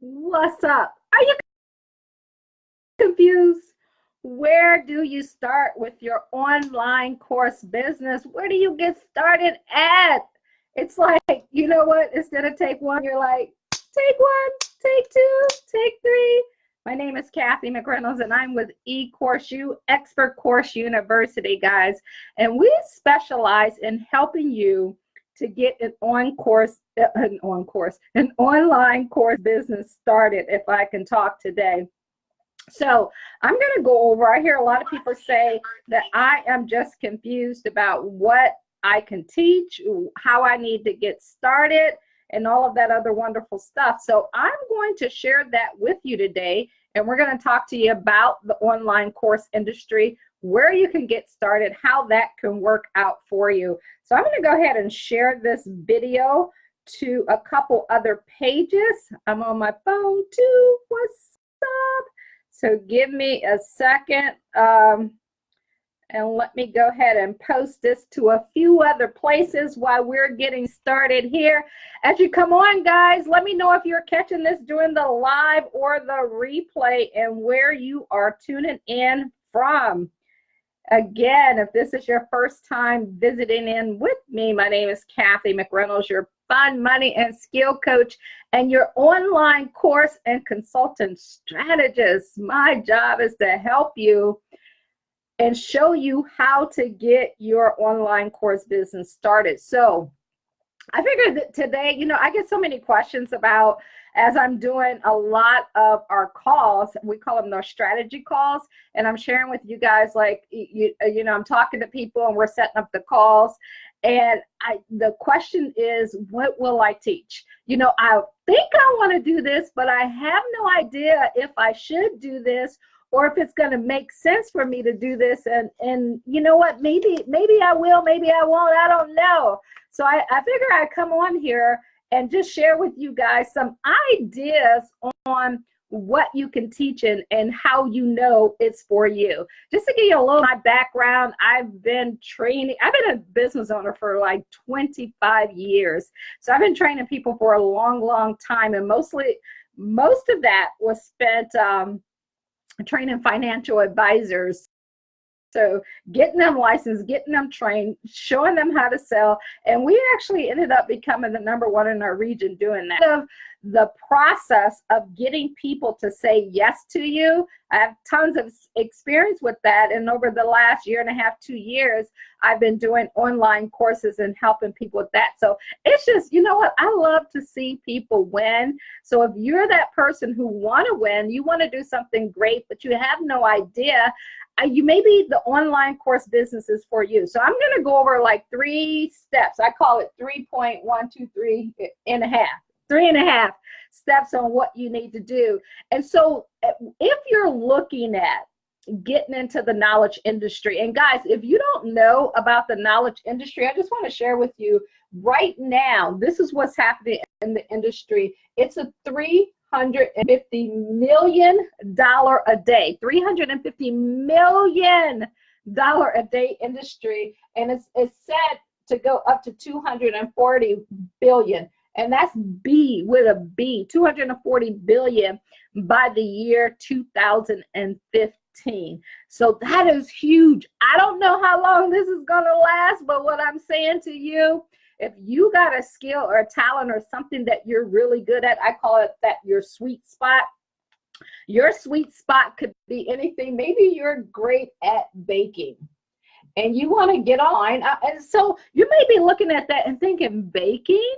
What's up? Are you confused? Where do you start with your online course business? Where do you get started at? It's like, you know what? Instead of take one, you're like, take one, take two, take three. My name is Kathy McReynolds, and I'm with eCourseU, Expert Course University, guys. And we specialize in helping you to get an online course business started, if I can talk today. So I'm going to go over, I hear a lot of people say that I am just confused about what I can teach, how I need to get started, and all of that other wonderful stuff. So I'm going to share that with you today, and we're going to talk to you about the online course industry, where you can get started, how that can work out for you. So I'm going to go ahead and share this video to a couple other pages. I'm on my phone too. What's up? So give me a second, and let me go ahead and post this to a few other places while we're getting started here. As you come on, guys, let me know if you're catching this during the live or the replay and where you are tuning in from. Again, if this is your first time visiting in with me, my name is Kathy McReynolds, your fun, money, and skill coach, and your online course and consultant strategist. My job is to help you and show you how to get your online course business started. So I figured that today, I get so many questions about, as I'm doing a lot of our calls, we call them our strategy calls, and I'm sharing with you guys, like, I'm talking to people and we're setting up the calls, and the question is, what will I teach? I think I want to do this, but I have no idea if I should do this or if it's going to make sense for me to do this. And you know what, maybe I will, maybe I won't, I don't know. So I figure I'd come on here and just share with you guys some ideas on what you can teach and how it's for you. Just to give you a little of my background, I've been a business owner for like 25 years. So I've been training people for a long, long time. And most of that was spent training financial advisors. So getting them licensed, getting them trained, showing them how to sell. And we actually ended up becoming the #1 in our region doing that. The process of getting people to say yes to you, I have tons of experience with that. And over the last 1.5 to 2 years, I've been doing online courses and helping people with that. So it's just, you know what, I love to see people win. So if you're that person who want to win, you want to do something great, but you have no idea, maybe the online course business is for you. So I'm going to go over like 3 steps. I call it 3.123 and a half. 3.5 steps on what you need to do. And so if you're looking at getting into the knowledge industry, and guys, if you don't know about the knowledge industry, I just want to share with you right now, this is what's happening in the industry. It's a $350 million a day, $350 million a day industry, and it's set to go up to 240 billion. And that's B with a B, 240 billion by the year 2015. So that is huge. I don't know how long this is going to last, but what I'm saying to you, if you got a skill or a talent or something that you're really good at, I call it that your sweet spot. Your sweet spot could be anything. Maybe you're great at baking and you want to get online. And so you may be looking at that and thinking, baking?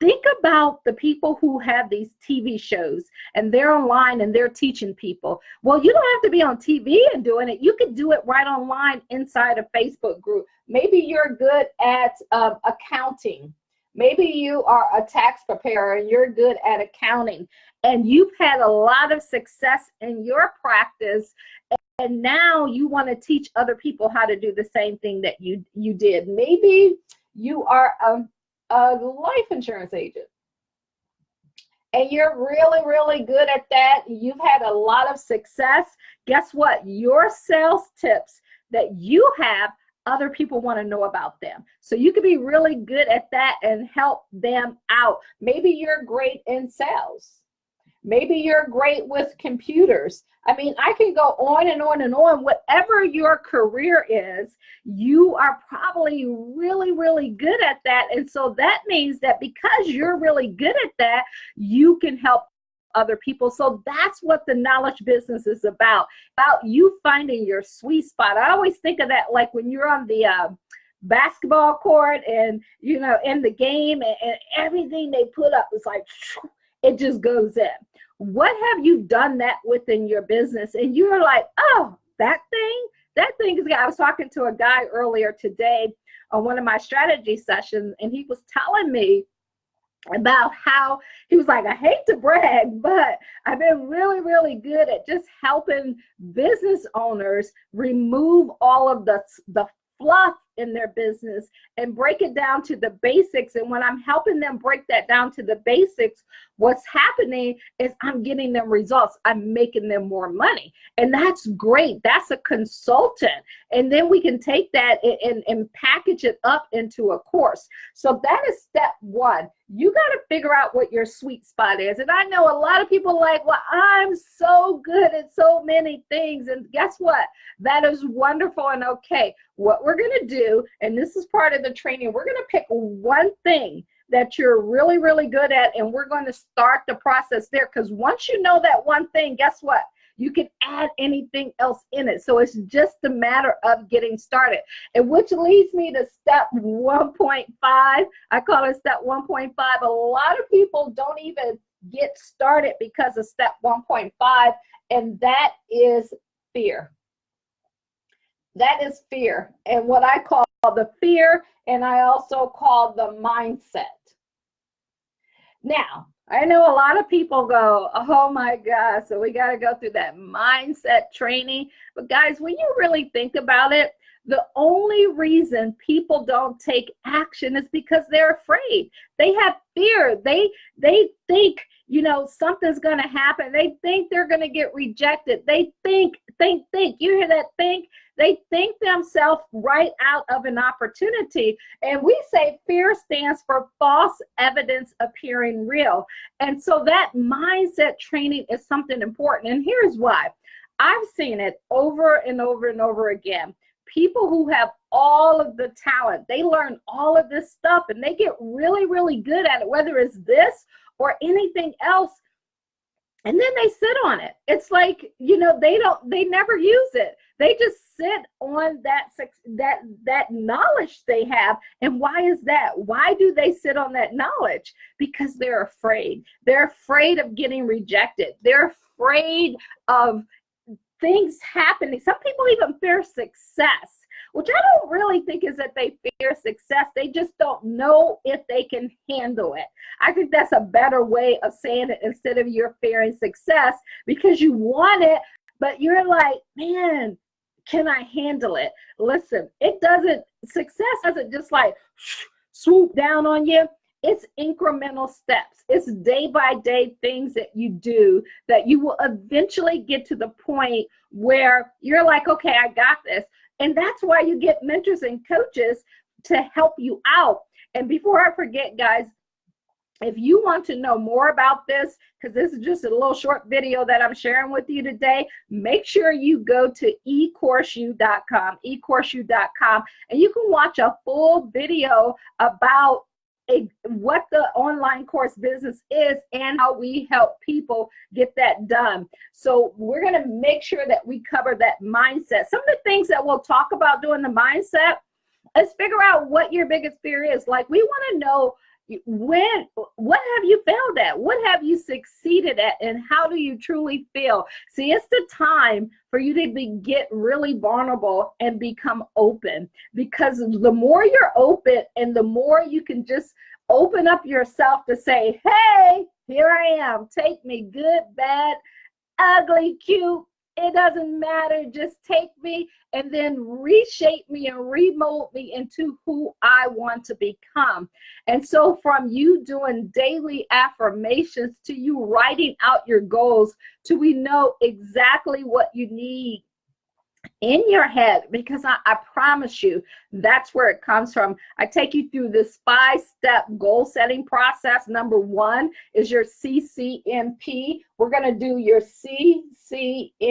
Think about the people who have these TV shows and they're online and they're teaching people. Well, you don't have to be on TV and doing it. You can do it right online inside a Facebook group. Maybe you're good at accounting. Maybe you are a tax preparer and you're good at accounting and you've had a lot of success in your practice, and now you want to teach other people how to do the same thing that you did. Maybe you are a life insurance agent and you're really, really good at that. You've had a lot of success. Guess what? Your sales tips that you have, other people want to know about them. So you could be really good at that and help them out. Maybe you're great in sales. Maybe you're great with computers. I mean, I can go on and on and on. Whatever your career is, you are probably really, really good at that. And so that means that because you're really good at that, you can help other people. So that's what the knowledge business is about you finding your sweet spot. I always think of that like when you're on the basketball court and, you know, in the game, and everything they put up is like, it just goes in. What have you done that within your business? And you're like, oh, that thing is, I was talking to a guy earlier today on one of my strategy sessions, and he was telling me about how he was like, I hate to brag, but I've been really, really good at just helping business owners remove all of the fluff in their business and break it down to the basics. And when I'm helping them break that down to the basics, what's happening is I'm getting them results. I'm making them more money. And that's great. That's a consultant. And then we can take that and package it up into a course. So that is step one. You got to figure out what your sweet spot is. And I know a lot of people are like, well, I'm so good at so many things. And guess what? That is wonderful and okay. What we're going to do, and this is part of the training, we're going to pick one thing that you're really, really good at, and we're going to start the process there. Because once you know that one thing, guess what? You can add anything else in it. So it's just a matter of getting started. And which leads me to step 1.5. I call it step 1.5. A lot of people don't even get started because of step 1.5, and that is fear. That is fear, and what I call the fear, and I also call the mindset. Now, I know a lot of people go, oh my God, so we got to go through that mindset training. But guys, when you really think about it, the only reason people don't take action is because they're afraid. They have fear. They think, you know, something's going to happen. They think they're going to get rejected. They think. You hear that think? They think themselves right out of an opportunity. And we say fear stands for false evidence appearing real. And so that mindset training is something important. And here's why. I've seen it over and over and over again. People who have all of the talent, they learn all of this stuff and they get really, really good at it, whether it's this or anything else. And then they sit on it. It's like, you know, they never use it. They just sit on that knowledge they have. And why is that? Why do they sit on that knowledge? Because they're afraid. They're afraid of getting rejected. They're afraid of things happening. Some people even fear success, which I don't really think is that they fear success. They just don't know if they can handle it. I think that's a better way of saying it instead of you're fearing success because you want it, but you're like, man, can I handle it? Listen, success doesn't just like swoop down on you. It's incremental steps. It's day by day things that you do that you will eventually get to the point where you're like, okay, I got this. And that's why you get mentors and coaches to help you out. And before I forget, guys, if you want to know more about this, because this is just a little short video that I'm sharing with you today, make sure you go to eCourseU.com, and you can watch a full video about what the online course business is and how we help people get that done. So we're going to make sure that we cover that mindset. Some of the things that we'll talk about doing the mindset is figure out what your biggest fear is. Like, we want to know what have you failed at? What have you succeeded at? And how do you truly feel? See, it's the time for you to get really vulnerable and become open, because the more you're open and the more you can just open up yourself to say, hey, here I am. Take me, good, bad, ugly, cute. It doesn't matter. Just take me and then reshape me and remold me into who I want to become. And so from you doing daily affirmations to you writing out your goals to we know exactly what you need in your head, because I promise you that's where it comes from. I take you through this 5-step goal setting process. Number 1 is your CCMP. We're going to do your CCMP,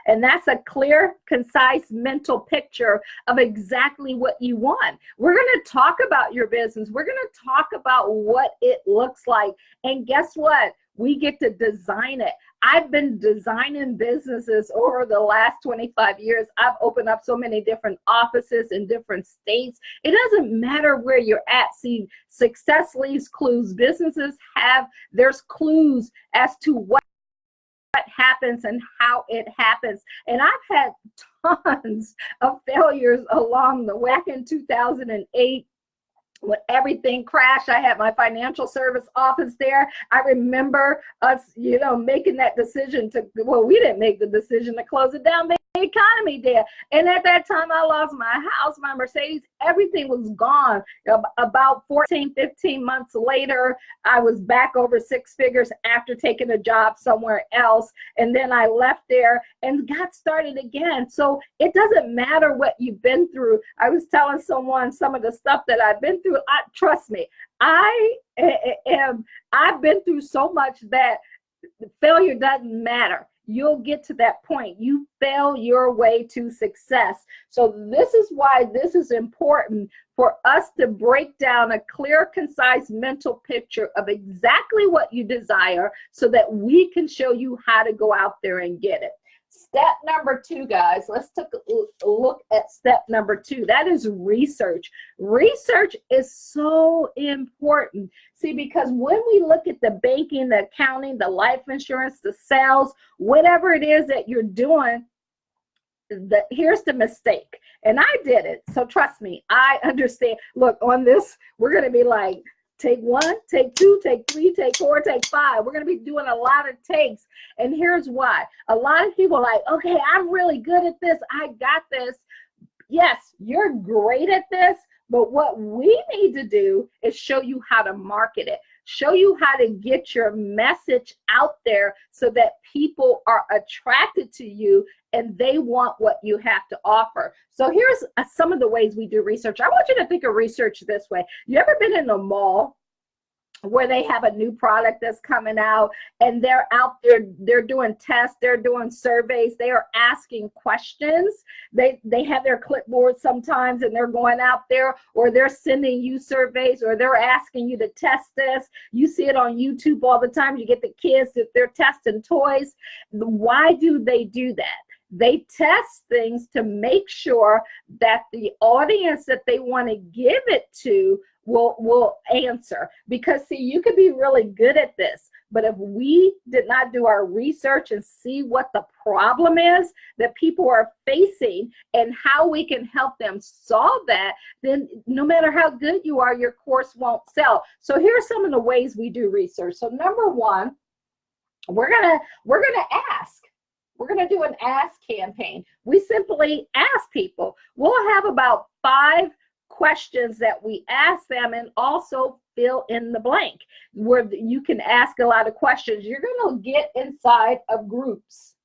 and that's a clear, concise mental picture of exactly what you want. We're going to talk about your business. We're going to talk about what it looks like, and guess what? We get to design it. I've been designing businesses over the last 25 years. I've opened up so many different offices in different states. It doesn't matter where you're at. See, success leaves clues. Businesses there's clues as to what happens and how it happens. And I've had tons of failures along the way. Back in 2008, when everything crashed, I had my financial service office there. I remember us, making that decision we didn't make the decision to close it down. The economy did. And at that time, I lost my house, my Mercedes, everything was gone. About 14, 15 months later, I was back over 6 figures after taking a job somewhere else. And then I left there and got started again. So it doesn't matter what you've been through. I was telling someone some of the stuff that I've been through. Trust me, I've been through so much that failure doesn't matter. You'll get to that point. You fail your way to success. So this is why this is important for us to break down a clear, concise mental picture of exactly what you desire so that we can show you how to go out there and get it. Step number 2, guys, let's take a look at step number 2. That is research. Research is so important. See, because when we look at the banking, the accounting, the life insurance, the sales, whatever it is that you're doing, here's the mistake. And I did it. So trust me, I understand. Look, on this, we're going to be like, take 1, take 2, take 3, take 4, take 5. We're going to be doing a lot of takes. And here's why. A lot of people are like, okay, I'm really good at this. I got this. Yes, you're great at this. But what we need to do is show you how to market it, show you how to get your message out there so that people are attracted to you and they want what you have to offer. So here's some of the ways we do research. I want you to think of research this way. You ever been in a mall where they have a new product that's coming out and they're out there, they're doing tests, they're doing surveys, they are asking questions. They have their clipboard sometimes and they're going out there, or they're sending you surveys, or they're asking you to test this. You see it on YouTube all the time. You get the kids that they're testing toys. Why do they do that? They test things to make sure that the audience that they want to give it to will answer. Because see, you could be really good at this, but if we did not do our research and see what the problem is that people are facing and how we can help them solve that, then no matter how good you are, your course won't sell. So here are some of the ways we do research. So number 1, we're gonna ask. We're going to do an ask campaign. We simply ask people. We'll have about 5 questions that we ask them, and also fill in the blank where you can ask a lot of questions. You're going to get inside of groups.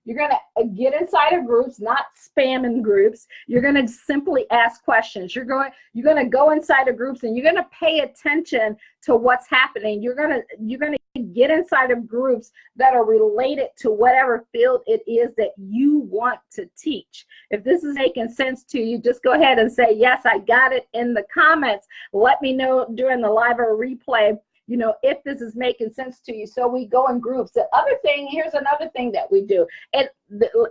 You're going to get inside of groups, not spamming groups. You're going to simply ask questions. You're going to go inside of groups and you're going to pay attention to what's happening. You're going to get inside of groups that are related to whatever field it is that you want to teach. If this is making sense to you, just go ahead and say, yes, I got it in the comments. Let me know during the live or replay, if this is making sense to you. So we go in groups. The other thing, here's another thing that we do. And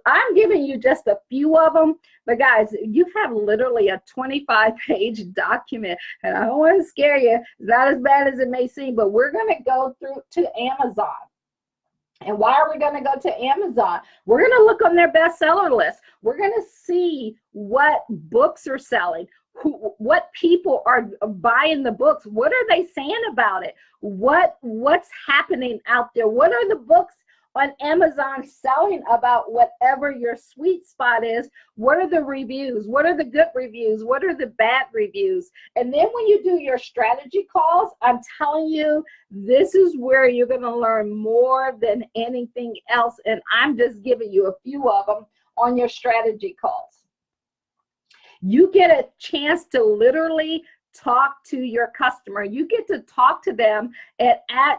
I'm giving you just a few of them, but guys, you have literally a 25-page document, and I don't want to scare you. It's not as bad as it may seem, but we're going to go through to Amazon. And why are we going to go to Amazon? We're going to look on their bestseller list. We're going to see what books are selling, what people are buying the books. What are they saying about it? What's happening out there? What are the books on Amazon selling about whatever your sweet spot is? What are the reviews? What are the good reviews? What are the bad reviews? And then when you do your strategy calls, I'm telling you, this is where you're going to learn more than anything else. And I'm just giving you a few of them on your strategy calls. You get a chance to literally talk to your customer. You get to talk to them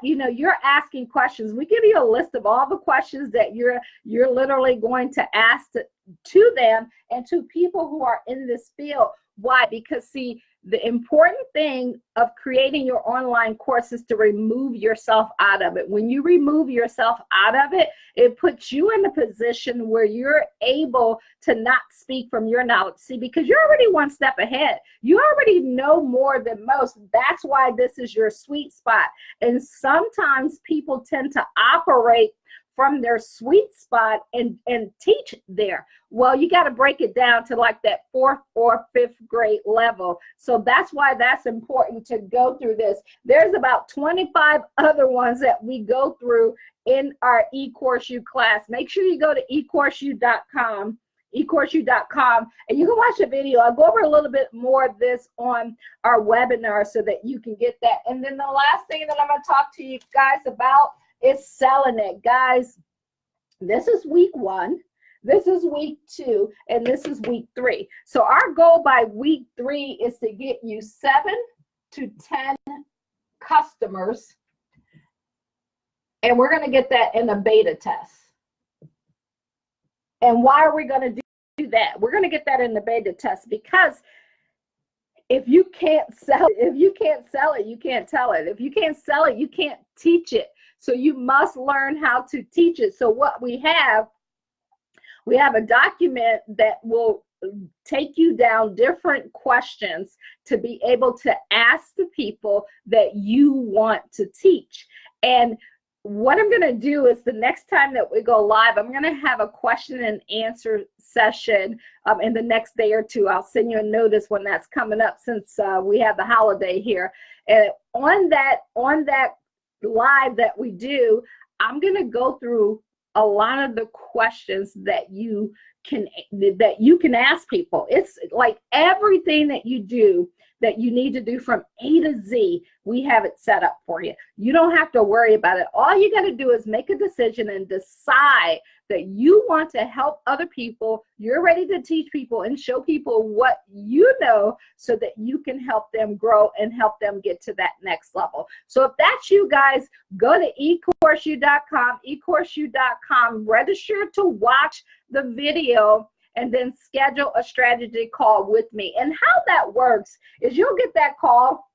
you're asking questions. We give you a list of all the questions that you're literally going to ask to them and to people who are in this field. Why? Because see, the important thing of creating your online course is to remove yourself out of it. When you remove yourself out of it, it puts you in a position where you're able to not speak from your knowledge. See, because you're already one step ahead. You already know more than most. That's why this is your sweet spot. And sometimes people tend to operate from their sweet spot and teach there. Well, you got to break it down to like that 4th or 5th grade level. So that's why that's important to go through this. There's about 25 other ones that we go through in our eCourseU class. Make sure you go to eCourseU.com, eCourseU.com, and you can watch the video. I'll go over a little bit more of this on our webinar so that you can get that. And then the last thing that I'm going to talk to you guys about is selling it. Guys, this is week 1, this is week 2, and this is week 3. So our goal by week 3 is to get you 7 to 10 customers, and we're going to get that in a beta test. And why are we going to do that? We're going to get that in the beta test because if you can't sell it, you can't tell it. If you can't sell it, you can't teach it. So you must learn how to teach it. So what we have a document that will take you down different questions to be able to ask the people that you want to teach. And what I'm going to do is the next time that we go live, I'm going to have a question and answer session in the next day or two. I'll send you a notice when that's coming up since we have the holiday here. And on that live that we do, I'm going to go through a lot of the questions that you can ask people. It's like everything that you do that you need to do from A to Z, we have it set up for you. You don't have to worry about it. All you got to do is make a decision and decide that you want to help other people. You're ready to teach people and show people what you know so that you can help them grow and help them get to that next level. So if that's you guys, go to eCourseU.com, eCourseU.com, register to watch the video, and then schedule a strategy call with me. And how that works is you'll get that call.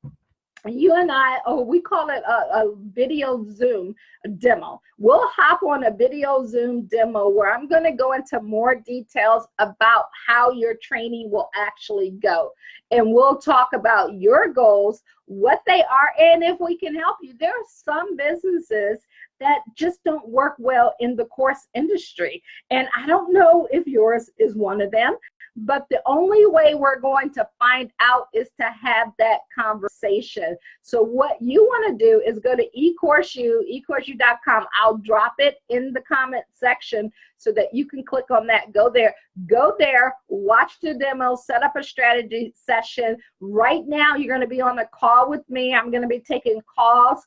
You and I, we call it a video Zoom demo. We'll hop on a video Zoom demo where I'm going to go into more details about how your training will actually go. And we'll talk about your goals, what they are, and if we can help you. There are some businesses that just don't work well in the course industry. And I don't know if yours is one of them. But the only way we're going to find out is to have that conversation. So what you want to do is go to eCourseU, eCourseU.com. I'll drop it in the comment section so that you can click on that. Go there, watch the demo, set up a strategy session. Right now, you're going to be on a call with me. I'm going to be taking calls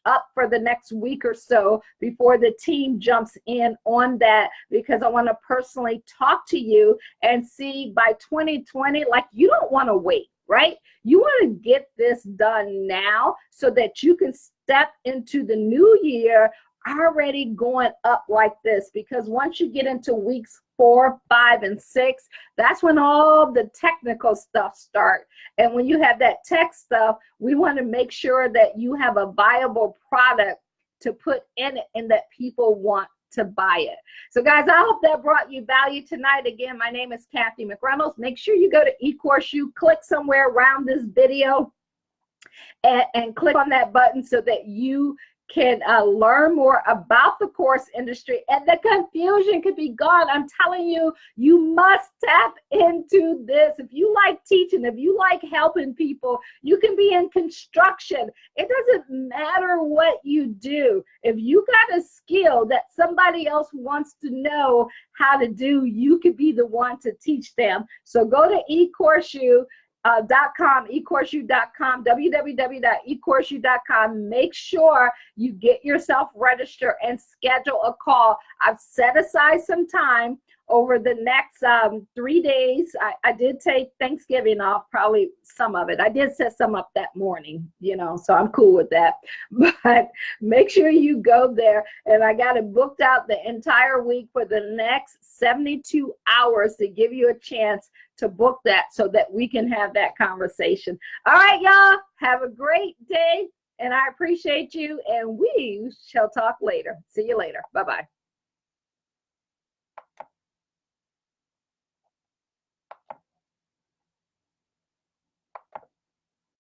up for the next week or so before the team jumps in on that, because I want to personally talk to you and see by 2020, like, you don't want to wait, right? You want to get this done now so that you can step into the new year already going up like this, because once you get into weeks 4, 5, and 6, that's when all the technical stuff starts. And when you have that tech stuff, we want to make sure that you have a viable product to put in it and that people want to buy it. So guys, I hope that brought you value tonight. Again, my name is Kathy McReynolds. Make sure you go to eCourseU, click somewhere around this video and click on that button so that you can learn more about the course industry, and the confusion could be gone. I'm telling you, you must tap into this. If you like teaching, if you like helping people, you can be in construction. It doesn't matter what you do. If you got a skill that somebody else wants to know how to do, you could be the one to teach them. So go to eCourseU. eCourseU.com, www.eCourseU.com. Make sure you get yourself registered and schedule a call. I've set aside some time over the next 3 days. I did take Thanksgiving off, probably some of it. I did set some up that morning, so I'm cool with that. But make sure you go there. And I got it booked out the entire week for the next 72 hours to give you a chance to book that so that we can have that conversation. All right, y'all, have a great day. And I appreciate you. And we shall talk later. See you later. Bye-bye.